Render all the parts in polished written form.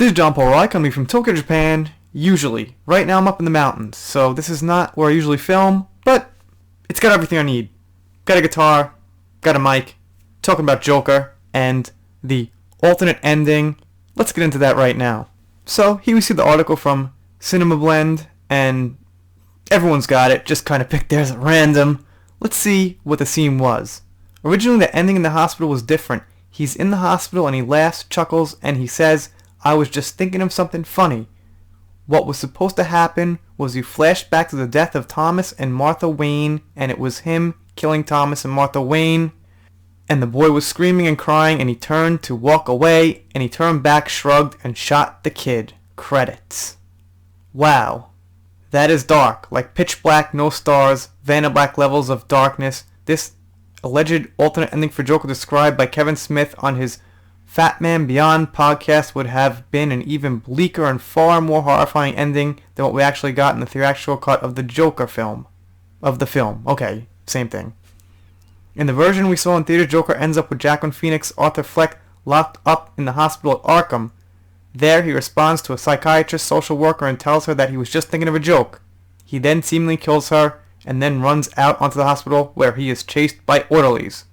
This is John Paul Rai coming from Tokyo, Japan, usually. Right now I'm up in the mountains, so this is not where I usually film, but it's got everything I need. Got a guitar, got a mic, talking about Joker, and the alternate ending. Let's get into that right now. So, here we see the article from Cinema Blend, and everyone's got it, just kind of picked theirs at random. Let's see what the scene was. Originally, the ending in the hospital was different. He's in the hospital and he laughs, chuckles, and he says, "I was just thinking of something funny." What was supposed to happen was you flashed back to the death of Thomas and Martha Wayne, and it was him killing Thomas and Martha Wayne, and the boy was screaming and crying, and he turned to walk away, and he turned back, shrugged, and shot the kid. Credits. Wow. That is dark, like pitch black, no stars, Vanna Black levels of darkness. This alleged alternate ending for Joker described by Kevin Smith on his Fat Man Beyond podcast would have been an even bleaker and far more horrifying ending than what we actually got in the theatrical cut of the Joker film. Okay, same thing. In the version we saw in theaters, Joker ends up with Joaquin Phoenix, Arthur Fleck, locked up in the hospital at Arkham. There, he responds to a psychiatrist, social worker, and tells her that he was just thinking of a joke. He then seemingly kills her, and then runs out onto the hospital, where he is chased by orderlies.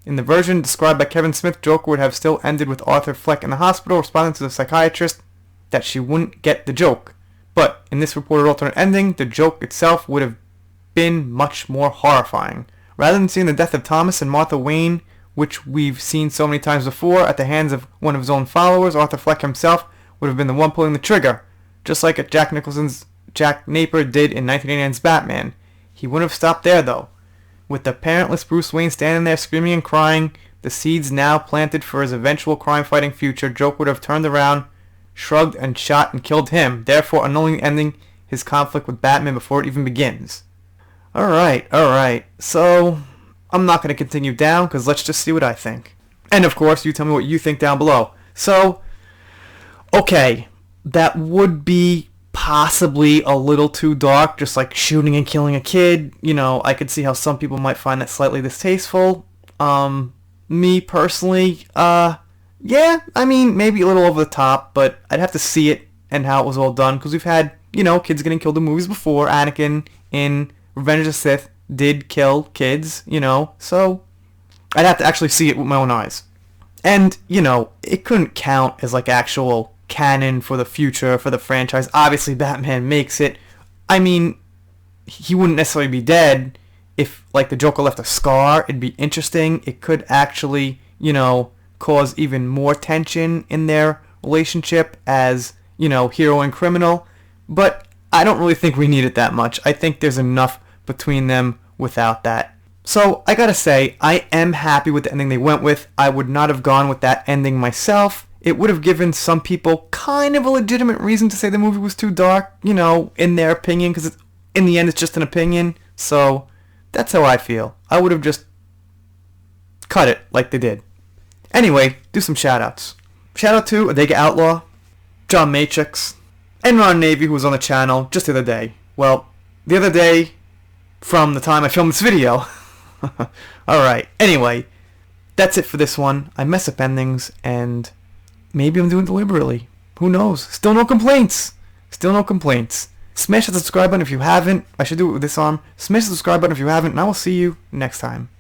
In the version described by Kevin Smith, Joker would have still ended with Arthur Fleck in the hospital responding to the psychiatrist that she wouldn't get the joke. But in this reported alternate ending, the joke itself would have been much more horrifying. Rather than seeing the death of Thomas and Martha Wayne, which we've seen so many times before at the hands of one of his own followers, Arthur Fleck himself would have been the one pulling the trigger, just like Jack Nicholson's Jack Napier did in 1989's Batman. He wouldn't have stopped there, though. With the parentless Bruce Wayne standing there screaming and crying, the seeds now planted for his eventual crime-fighting future, Joker would have turned around, shrugged, and shot and killed him, therefore unknowingly ending his conflict with Batman before it even begins. Alright. So, I'm not going to continue down, because let's just see what I think. And of course, you tell me what you think down below. So, okay, that would be possibly a little too dark, just like shooting and killing a kid. You know, I could see how some people might find that slightly distasteful. Me personally, yeah, I mean, maybe a little over the top, but I'd have to see it and how it was all done, because we've had, kids getting killed in movies before. Anakin in Revenge of the Sith did kill kids, so I'd have to actually see it with my own eyes. And, it couldn't count as like actual canon for the future, for the franchise. Obviously, Batman makes it. I mean, he wouldn't necessarily be dead. If, like, the Joker left a scar, it'd be interesting. It could actually, cause even more tension in their relationship as, hero and criminal. But I don't really think we need it that much. I think there's enough between them without that. So, I gotta say, I am happy with the ending they went with. I would not have gone with that ending myself. It would have given some people kind of a legitimate reason to say the movie was too dark, in their opinion, because in the end it's just an opinion. So, that's how I feel. I would have just cut it like they did. Anyway, do some shout-outs. Shout-out to Adega Outlaw, John Matrix, and Ron Navy, who was on the channel just the other day. Well, the other day from the time I filmed this video. Alright, anyway, that's it for this one. I mess up endings, and maybe I'm doing it deliberately. Who knows? Still no complaints. Smash the subscribe button if you haven't. I should do it with this arm. Smash the subscribe button if you haven't, and I will see you next time.